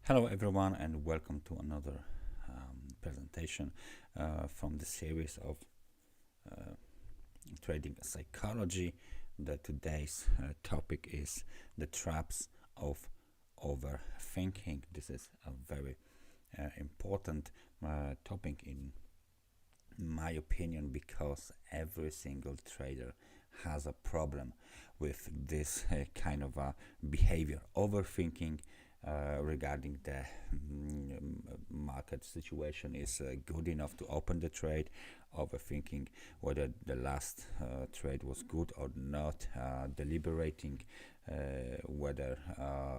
Hello everyone and welcome to another presentation from the series of trading psychology. Today's topic is the traps of overthinking. This is a very important topic in my opinion, because every single trader has a problem with this kind of behavior, overthinking regarding the market situation is good enough to open the trade, overthinking whether the last trade was good or not, deliberating whether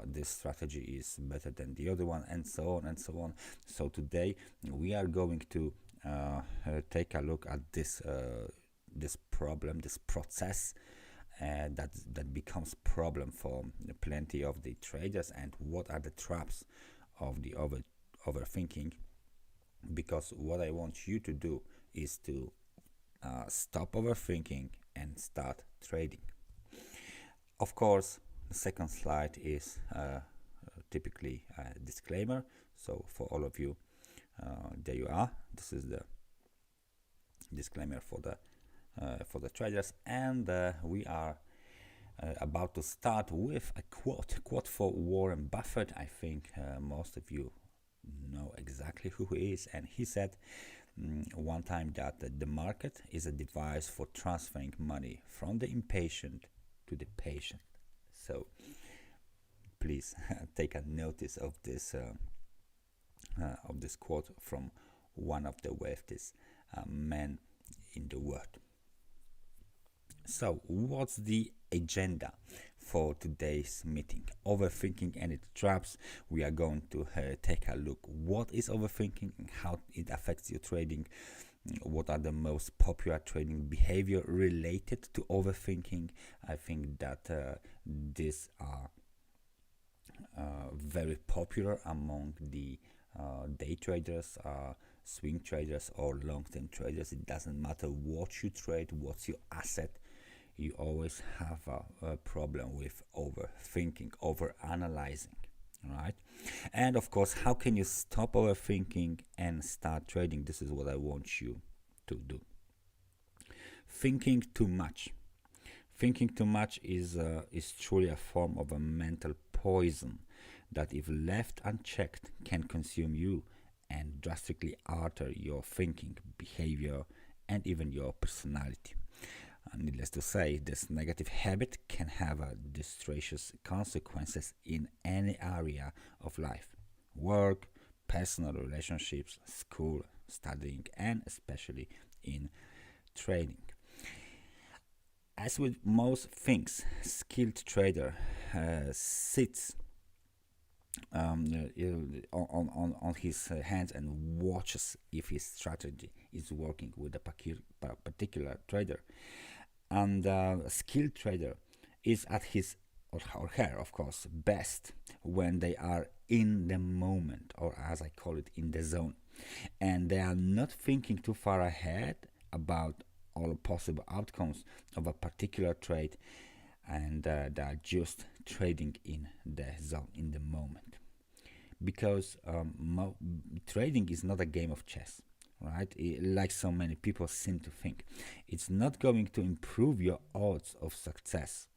this strategy is better than the other one, and so on and so on. So today we are going to take a look at this problem, this process that becomes problem for plenty of the traders, and what are the traps of the overthinking. Because what I want you to do is to stop overthinking and start trading. Of course, the second slide is typically a disclaimer. So for all of you, there you are. This is the disclaimer for the traders, and we are about to start with a quote for Warren Buffett. I think most of you know exactly who he is, and he said one time that the market is a device for transferring money from the impatient to the patient. So please take a notice of this quote from one of the wealthiest men in the world. So what's the agenda for today's meeting? Overthinking and its traps. We are going to take a look what is overthinking and how it affects your trading. What are the most popular trading behavior related to overthinking? I think that these are very popular among the day traders, swing traders, or long-term traders. It doesn't matter what you trade, what's your asset, you always have a problem with overthinking, over analyzing, right? And of course, how can you stop overthinking and start trading? This is what I want you to do. Thinking too much. Thinking too much is truly a form of a mental poison that, if left unchecked, can consume you and drastically alter your thinking, behavior, and even your personality. Needless to say, this negative habit can have disastrous consequences in any area of life: work, personal relationships, school, studying, and especially in trading. As with most things, skilled trader sits on his hands and watches if his strategy is working with a particular trader. And a skilled trader is at his or her, of course, best when they are in the moment, or as I call it, in the zone, and they are not thinking too far ahead about all possible outcomes of a particular trade, and they are just trading in the zone, in the moment. Because trading is not a game of chess, right? Like so many people seem to think, it's not going to improve your odds of success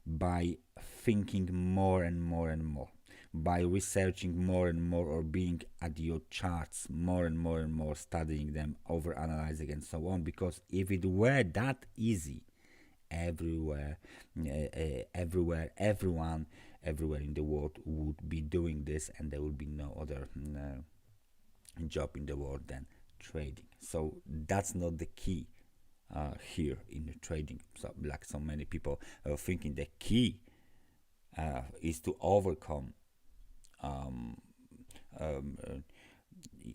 by thinking more and more and more, by researching more and more, or being at your charts more and more and more, studying them, over analyzing, and so on. Because if it were that easy, everywhere, everywhere in the world would be doing this, and there would be no other job in the world than trading. So that's not the key here in the trading. So, like so many people are thinking, the key is to overcome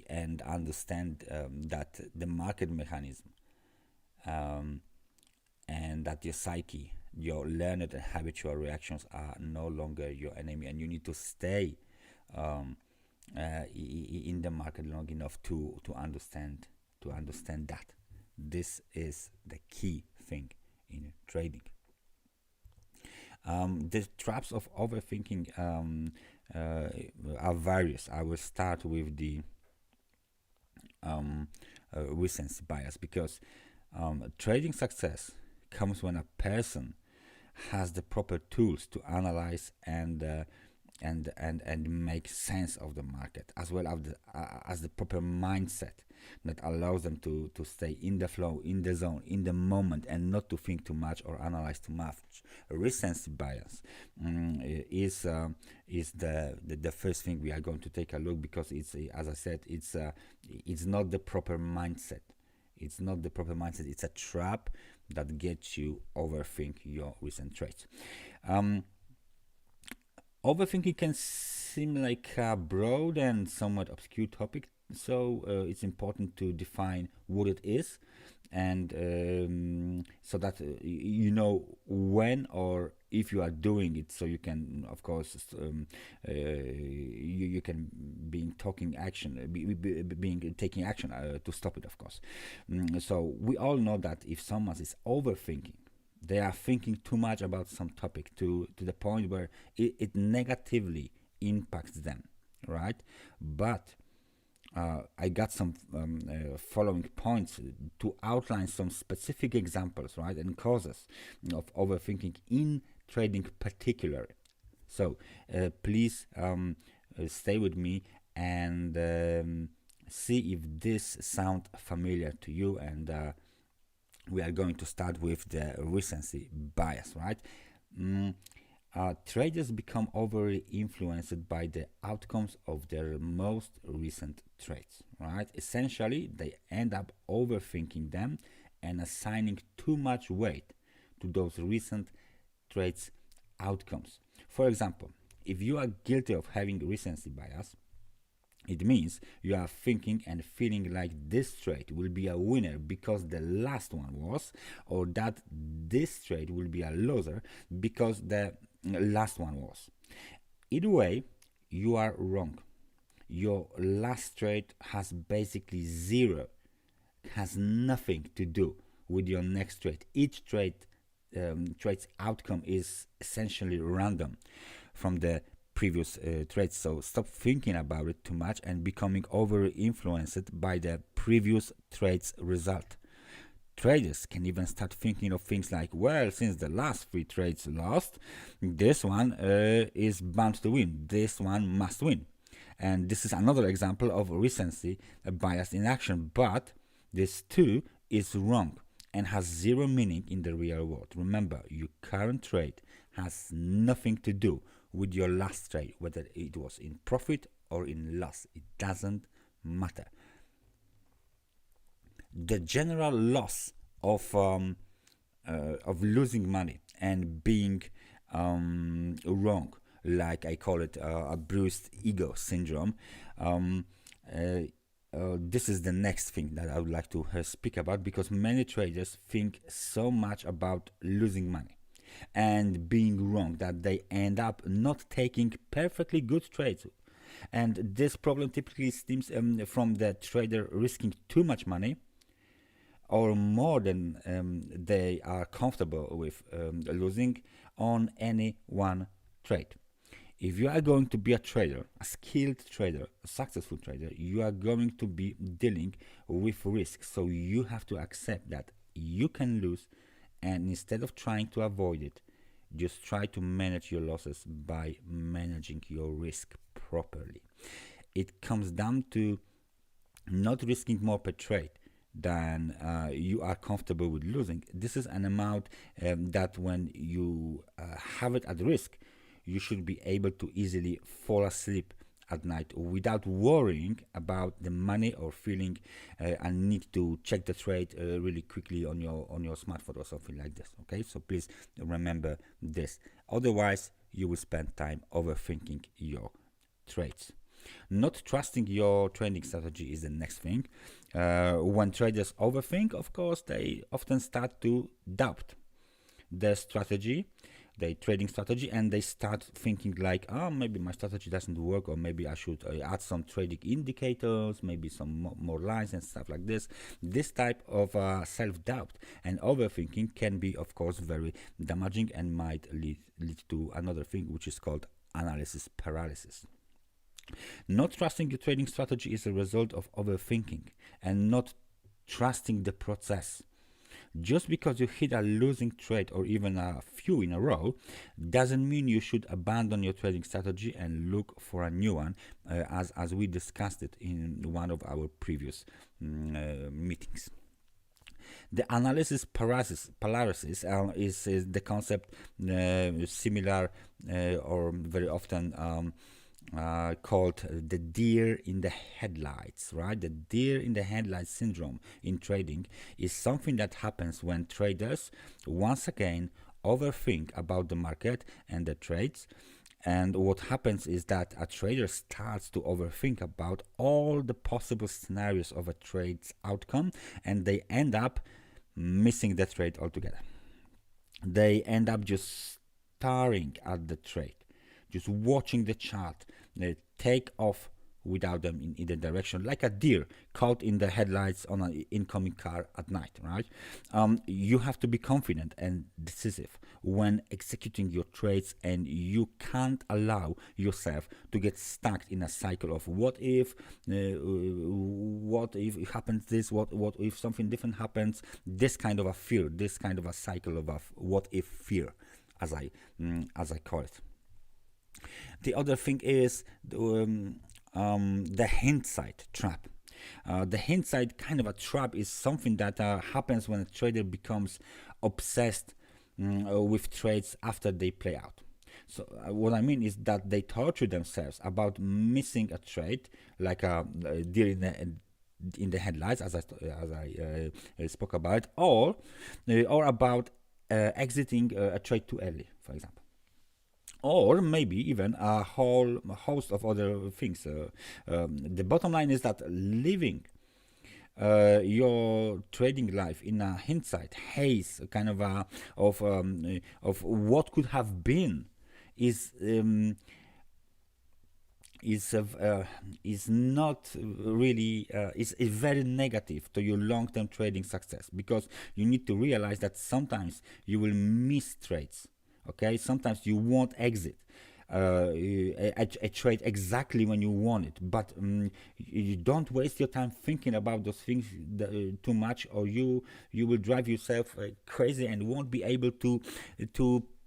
and understand that the market mechanism, and that your psyche, your learned and habitual reactions are no longer your enemy, and you need to stay in the market long enough to understand that. This is the key thing in trading. The traps of overthinking are various. I will start with the recency bias, because trading success comes when a person has the proper tools to analyze and make sense of the market, as well as the proper mindset that allows them to stay in the flow, in the zone, in the moment, and not to think too much or analyze too much. Recency bias is the first thing we are going to take a look, because it's, as I said, it's not the proper mindset. It's not the proper mindset. It's a trap that gets you overthink your recent trades. Overthinking can seem like a broad and somewhat obscure topic, so it's important to define what it is, and so that you know when or if you are doing it, so you can, of course, you can be taking action, taking action to stop it, of course. So we all know that if someone is overthinking, they are thinking too much about some topic to the point where it negatively impacts them, right? But I got some following points to outline some specific examples, right, and causes of overthinking in trading particularly. So please stay with me and see if this sounds familiar to you, and we are going to start with the recency bias, right? Traders become overly influenced by the outcomes of their most recent trades, right? Essentially, they end up overthinking them and assigning too much weight to those recent trades outcomes. For example, if you are guilty of having recency bias, it means you are thinking and feeling like this trade will be a winner because the last one was, or that this trade will be a loser because the last one was. Either way, you are wrong. Your last trade has basically has nothing to do with your next trade. Each trade's outcome is essentially random from the previous trades, so stop thinking about it too much and becoming over influenced by the previous trade's result. Traders can even start thinking of things like, well, since the last 3 trades lost, this one is bound to win, this one must win. And this is another example of recency bias in action, but this too is wrong and has zero meaning in the real world. Remember, your current trade has nothing to do with your last trade, whether it was in profit or in loss. It doesn't matter. The general loss of losing money and being wrong, like I call it a bruised ego syndrome, this is the next thing that I would like to speak about, because many traders think so much about losing money and being wrong that they end up not taking perfectly good trades. And this problem typically stems from the trader risking too much money or more than they are comfortable with losing on any one trade. If you are going to be a trader, a skilled trader, a successful trader, you are going to be dealing with risk. So you have to accept that you can lose, and instead of trying to avoid it, just try to manage your losses by managing your risk properly. It comes down to not risking more per trade than you are comfortable with losing. This is an amount that when you have it at risk, you should be able to easily fall asleep at night without worrying about the money or feeling a need to check the trade really quickly on your smartphone or something like this. Okay, so please remember this. Otherwise, you will spend time overthinking your trades. Not trusting your trading strategy is the next thing. When traders overthink, of course, they often start to doubt their strategy. their trading strategy, and they start thinking like, oh, maybe my strategy doesn't work, or maybe I should add some trading indicators, maybe some more lines and stuff like this. This type of self-doubt and overthinking can be, of course, very damaging and might lead to another thing, which is called analysis paralysis. Not trusting your trading strategy is a result of overthinking and not trusting the process. Just because you hit a losing trade or even a few in a row doesn't mean you should abandon your trading strategy and look for a new one, as we discussed it in one of our previous meetings. The analysis paralysis is the concept similar or very often called the deer in the headlights, right? The deer in the headlights syndrome in trading is something that happens when traders once again overthink about the market and the trades. And what happens is that a trader starts to overthink about all the possible scenarios of a trade's outcome, and they end up missing the trade altogether. They end up just staring at the trade, just watching the chart take off without them in either direction, like a deer caught in the headlights on an incoming car at night, right? You have to be confident and decisive when executing your trades, and you can't allow yourself to get stuck in a cycle of what if it happens this, what if something different happens, this kind of a fear, this kind of a cycle of a what if fear, as I call it. The other thing is the hindsight trap. The hindsight kind of a trap is something that happens when a trader becomes obsessed with trades after they play out. So what I mean is that they torture themselves about missing a trade, like a deer in the headlights, as I spoke about, or about exiting a trade too early, for example. Or maybe even a whole host of other things. The bottom line is that living your trading life in a hindsight haze, kind of of what could have been, is not really is very negative to your long-term trading success, because you need to realize that sometimes you will miss trades. Okay, sometimes you won't exit a trade exactly when you want it, but you don't waste your time thinking about those things too much, or you will drive yourself crazy and won't be able to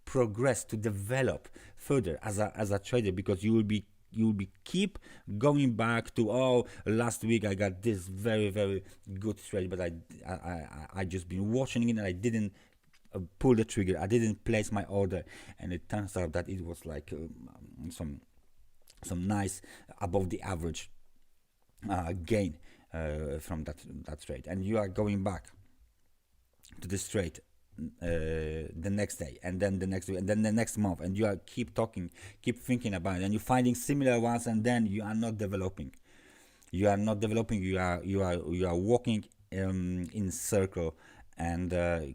progress, to develop further as a trader, because you will be keep going back to, oh, last week I got this very, very good trade, but I just been watching it and I didn't pull the trigger, I didn't place my order, and it turns out that it was like some nice above the average gain from that trade, and you are going back to this trade the next day, and then the next week, and then the next month, and you are keep thinking about it, and you're finding similar ones, and then you are not developing. You are walking in circle and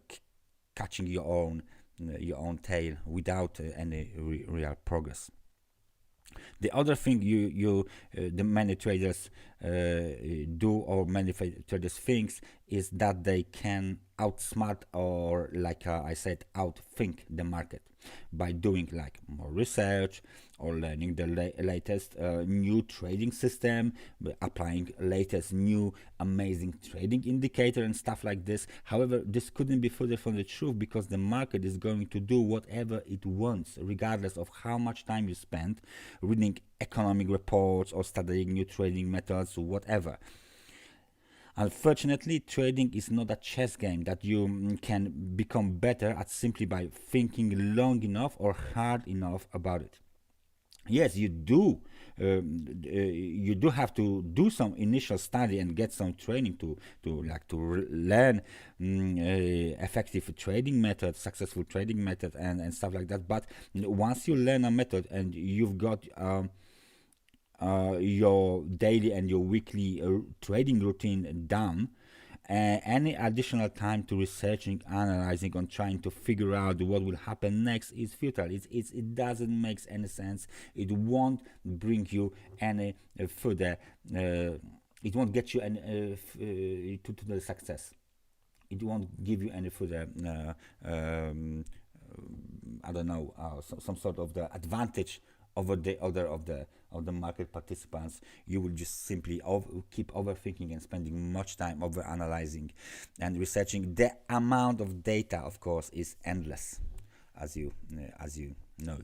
catching your own tail without any real progress. The other thing the many traders do, or many traders thinks, is that they can outsmart, or like I said, outthink the market by doing like more research, or learning the latest new trading system, applying latest new amazing trading indicator and stuff like this. However, this couldn't be further from the truth, because the market is going to do whatever it wants, regardless of how much time you spend reading economic reports or studying new trading methods or whatever. Unfortunately, trading is not a chess game that you can become better at simply by thinking long enough or hard enough about it. Yes, you do have to do some initial study and get some training to learn effective trading method, successful trading method, and stuff like that. But once you learn a method and you've got your daily and your weekly trading routine done, Any additional time to researching, analyzing, on trying to figure out what will happen next is futile. It doesn't make any sense. It won't bring you any further. It won't get you any to the success. It won't give you any further. I don't know, some sort of the advantage over the other of the market participants. You will just simply keep overthinking and spending much time over analyzing and researching. The amount of data, of course, is endless, as you know.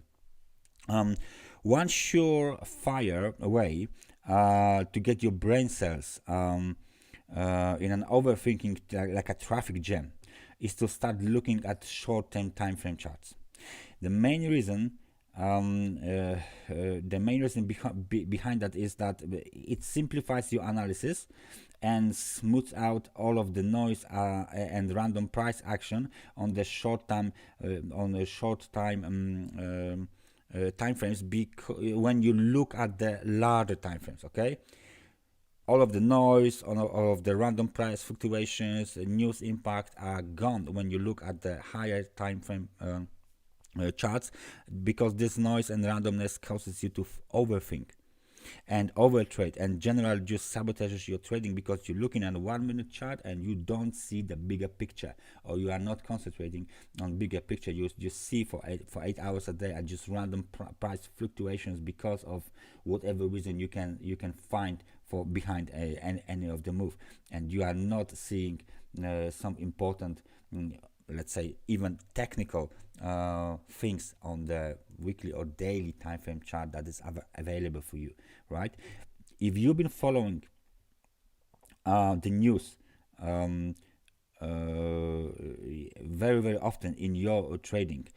One surefire way to get your brain cells in an overthinking, like a traffic jam, is to start looking at short-term time frame charts. The main reason behind that is that it simplifies your analysis and smooths out all of the noise and random price action on the short time time frames, when you look at the larger time frames. Okay, all of the noise, all of the random price fluctuations, news impact are gone when you look at the higher time frame charts, because this noise and randomness causes you to overthink and overtrade, and generally just sabotages your trading, because you're looking at a 1 minute chart and you don't see the bigger picture, or you are not concentrating on bigger picture. You just see for 8 hours a day at just random price fluctuations because of whatever reason you can find for behind any of the move, and you are not seeing some important, let's say even technical things on the weekly or daily time frame chart that is available for you, right? If you've been following the news very often in your trading,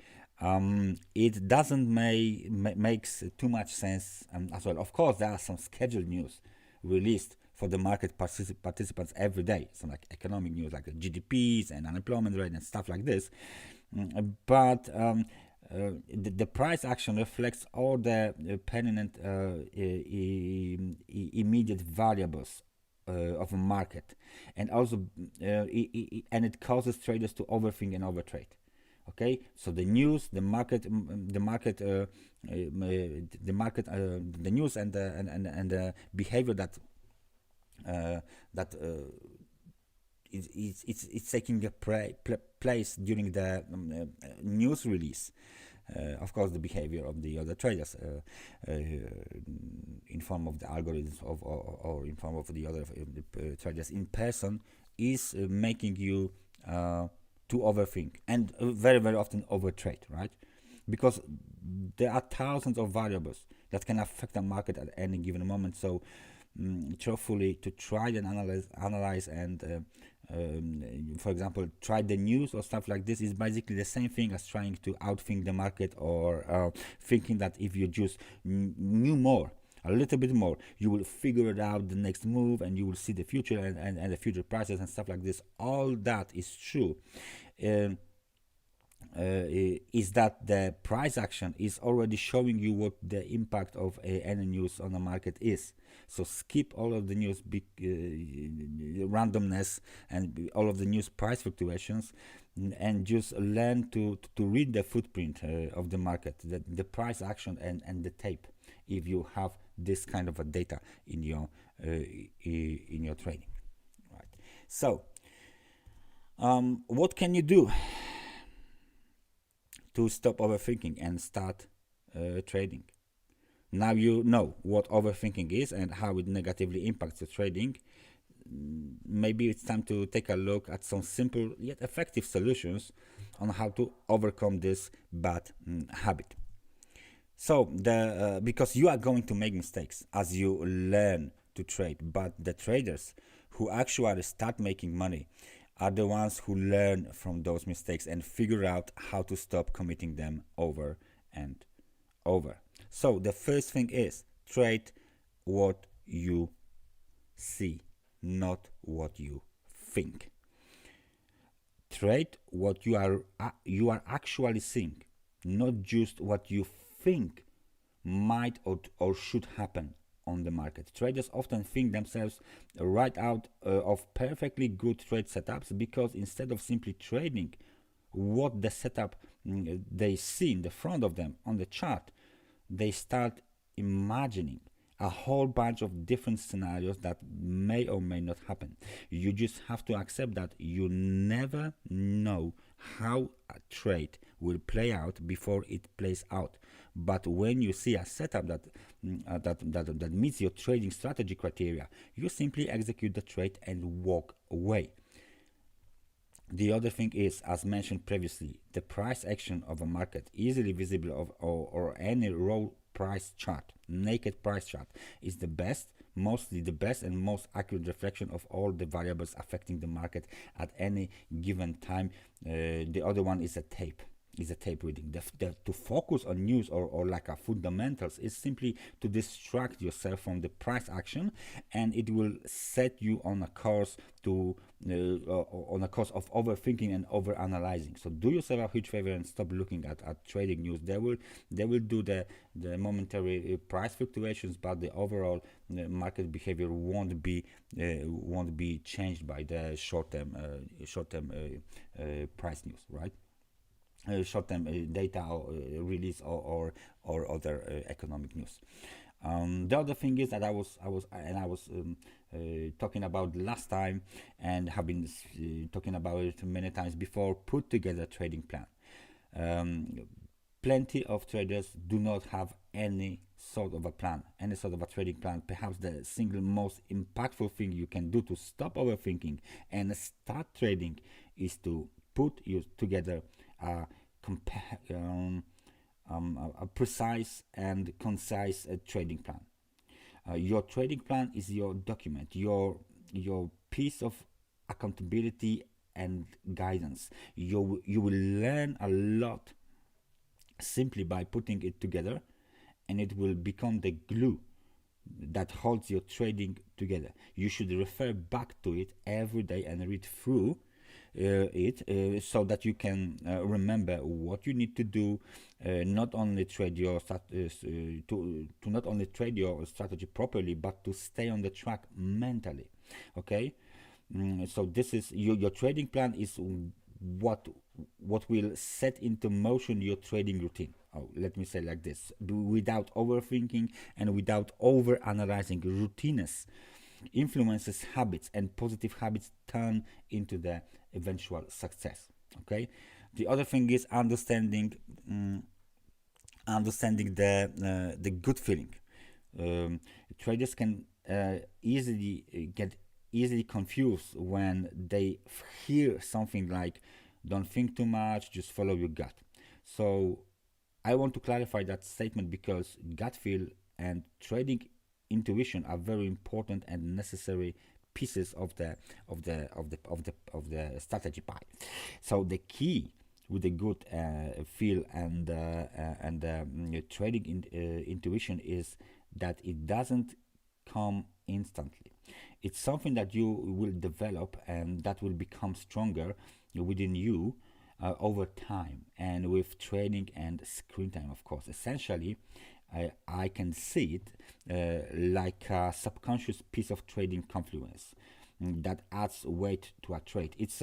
it doesn't makes too much sense as well. Of course, there are some scheduled news released for the market participants every day, some like economic news, like the GDPs and unemployment rate and stuff like this. But the price action reflects all the pertinent immediate variables of a market, and also and it causes traders to overthink and overtrade. Okay, so the news, the news and the behavior that it's taking a place during the news release. Of course, the behavior of the other traders in form of the algorithms or in form of the other traders in person is making you to overthink and very often overtrade, right? Because there are thousands of variables that can affect the market at any given moment. So truthfully, to try and analyze and for example try the news or stuff like this is basically the same thing as trying to outthink the market, or thinking that if you just knew more, a little bit more, you will figure it out the next move and you will see the future and the future prices and stuff like this. All that is true. Is that the price action is already showing you what the impact of any news on the market is. So skip all of the news randomness and all of the news price fluctuations, and just learn to read the footprint of the market, the price action and the tape, if you have this kind of a data in your trading, right? So what can you do to stop overthinking and start trading? Now you know what overthinking is and how it negatively impacts your trading. Maybe it's time to take a look at some simple yet effective solutions on how to overcome this bad habit. So because you are going to make mistakes as you learn to trade, but the traders who actually start making money are the ones who learn from those mistakes and figure out how to stop committing them over and over. So the first thing is trade what you see, not what you think. Trade what you are actually seeing, not just what you think might or should happen on the market. Traders often think themselves right out of perfectly good trade setups because instead of simply trading what the setup they see in the front of them on the chart, they start imagining a whole bunch of different scenarios that may or may not happen. You just have to accept that you never know how a trade will play out before it plays out. But when you see a setup that meets your trading strategy criteria, you simply execute the trade and walk away. The other thing is, as mentioned previously, the price action of a market, easily visible or any raw price chart, naked price chart, is mostly the best and most accurate reflection of all the variables affecting the market at any given time. The other one is a tape reading. To focus on news or like a fundamentals is simply to distract yourself from the price action, and it will set you on a course of overthinking and overanalyzing. So do yourself a huge favor and stop looking at trading news. They will do the momentary price fluctuations, but the overall market behavior won't be changed by the short-term price news, right? Short-term data or release or other economic news. The other thing is that I was talking about last time and have been talking about it many times before. Put together a trading plan. Plenty of traders do not have any sort of a trading plan. Perhaps the single most impactful thing you can do to stop overthinking and start trading is to put together a precise and concise trading plan. Your trading plan is your document, your piece of accountability and guidance. You will learn a lot simply by putting it together, and it will become the glue that holds your trading together. You should refer back to it every day and read through so that you can remember what you need to do, not only trade your not only trade your strategy properly, but to stay on the track mentally. Okay, so this is your trading plan is what will set into motion your trading routine. Let me say like this: without overthinking and without over analyzing, routineness influences habits, and positive habits turn into the eventual success. Okay, the other thing is understanding the good feeling. Traders can get easily confused when they hear something like "don't think too much, just follow your gut." So I want to clarify that statement because gut feel and trading intuition are very important and necessary pieces of the strategy pie. So the key with the good feel and trading intuition is that it doesn't come instantly. It's something that you will develop and that will become stronger within you over time and with training and screen time, of course. Essentially, I can see it like a subconscious piece of trading confluence that adds weight to a trade. It's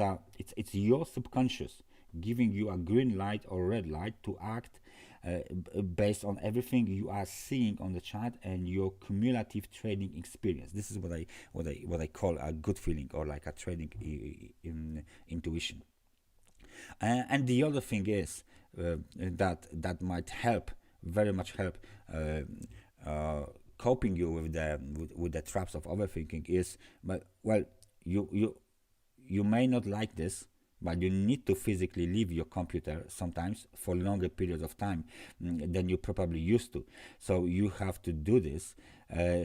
your subconscious giving you a green light or red light to act based on everything you are seeing on the chart and your cumulative trading experience. This is what I call a good feeling, or like a trading intuition. And the other thing is that might very much help coping you with the traps of overthinking is, but well, you may not like this, but you need to physically leave your computer sometimes for longer periods of time than you probably used to. So you have to do this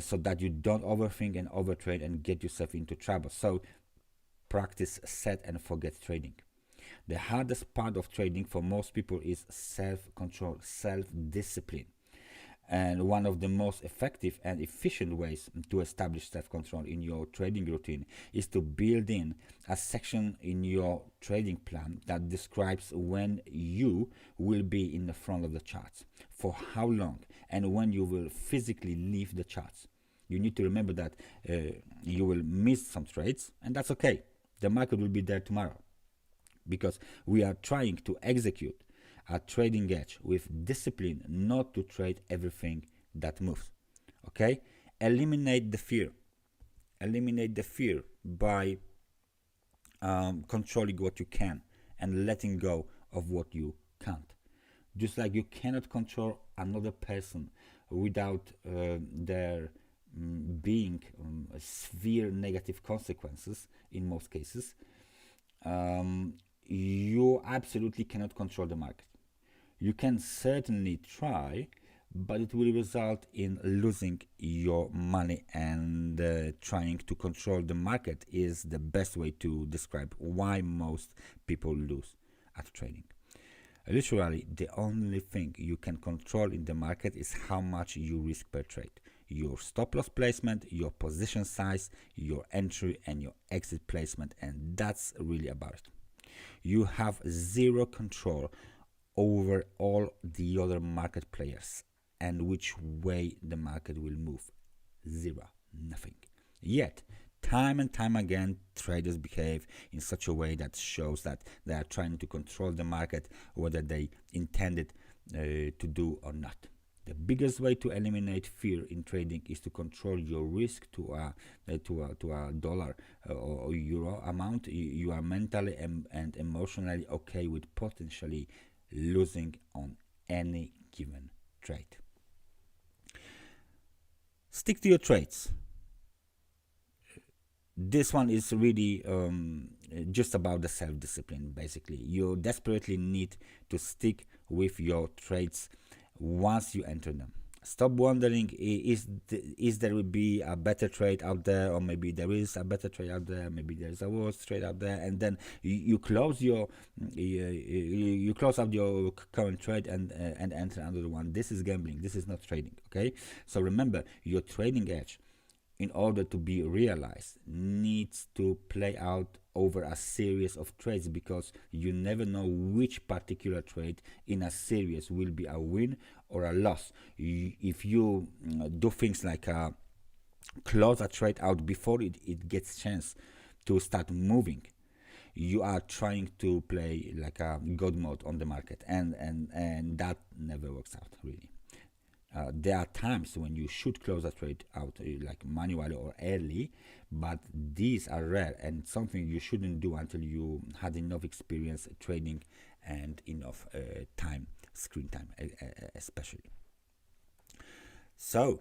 so that you don't overthink and overtrade and get yourself into trouble. So practice set and forget trading. The hardest part of trading for most people is self-control, self-discipline. And one of the most effective and efficient ways to establish self-control in your trading routine is to build in a section in your trading plan that describes when you will be in the front of the charts, for how long, and when you will physically leave the charts. You need to remember that you will miss some trades, and that's okay. The market will be there tomorrow, because we are trying to execute a trading edge with discipline, not to trade everything that moves. Okay? Eliminate the fear. Eliminate the fear by controlling what you can and letting go of what you can't. Just like you cannot control another person without there being severe negative consequences in most cases, you absolutely cannot control the market. You can certainly try, but it will result in losing your money, and trying to control the market is the best way to describe why most people lose at trading. Literally, the only thing you can control in the market is how much you risk per trade. Your stop loss placement, your position size, your entry and your exit placement, and that's really about it. You have zero control over all the other market players and which way the market will move. Zero, nothing. Yet, time and time again, traders behave in such a way that shows that they are trying to control the market, whether they intended to do or not. The biggest way to eliminate fear in trading is to control your risk to a dollar or euro amount. You are mentally and emotionally okay with potentially losing on any given trade. Stick to your trades. This one is really just about the self-discipline. Basically, you desperately need to stick with your trades once you enter them. Stop wondering, is there will be a better trade out there, or maybe there is a better trade out there, maybe there is a worse trade out there, and then you close your you close out your current trade and enter another one. This is gambling. This is not trading. Okay, so remember, your trading edge, in order to be realized, needs to play out over a series of trades, because you never know which particular trade in a series will be a win or a loss. If you do things like close a trade out before it gets chance to start moving, you are trying to play like a god mode on the market, and that never works out really. There are times when you should close a trade out like manually or early, but these are rare and something you shouldn't do until you had enough experience trading and enough screen time especially. So,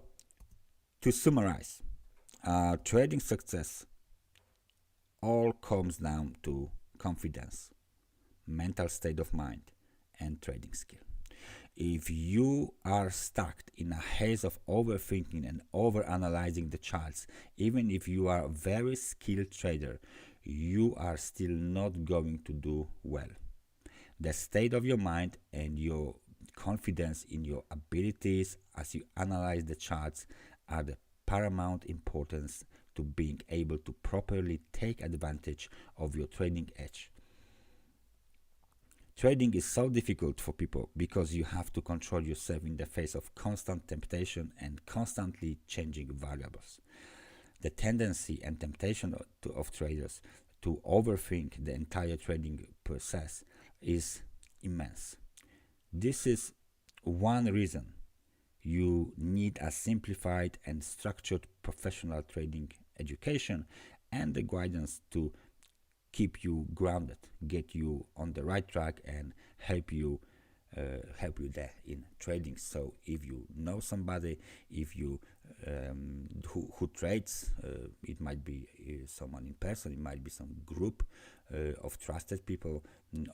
to summarize, trading success all comes down to confidence, mental state of mind, and trading skill. If you are stuck in a haze of overthinking and overanalyzing the charts, even if you are a very skilled trader, you are still not going to do well. The state of your mind and your confidence in your abilities as you analyze the charts are the paramount importance to being able to properly take advantage of your trading edge. Trading is so difficult for people because you have to control yourself in the face of constant temptation and constantly changing variables. The tendency and temptation of traders to overthink the entire trading process is immense. This is one reason you need a simplified and structured professional trading education and the guidance to keep you grounded, get you on the right track, and help you there in trading. So if you know somebody, if you who trades, it might be someone in person, it might be some group of trusted people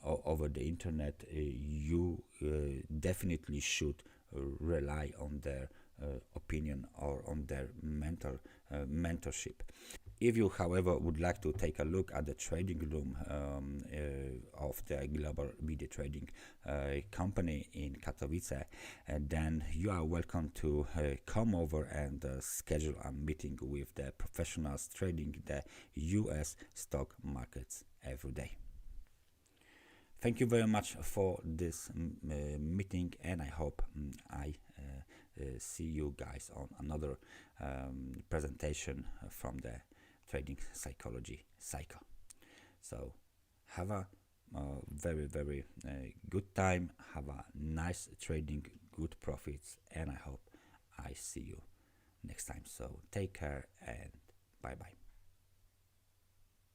over the internet, you definitely should rely on their opinion or on their mentorship. If you, however, would like to take a look at the trading room of the global video trading company in Katowice, then you are welcome to come over and schedule a meeting with the professionals trading the US stock markets every day. Thank you very much for this meeting, and I hope I see you guys on another presentation from the trading psychology cycle. So have a very good time, have a nice trading, good profits, and I hope I see you next time. So take care and bye bye.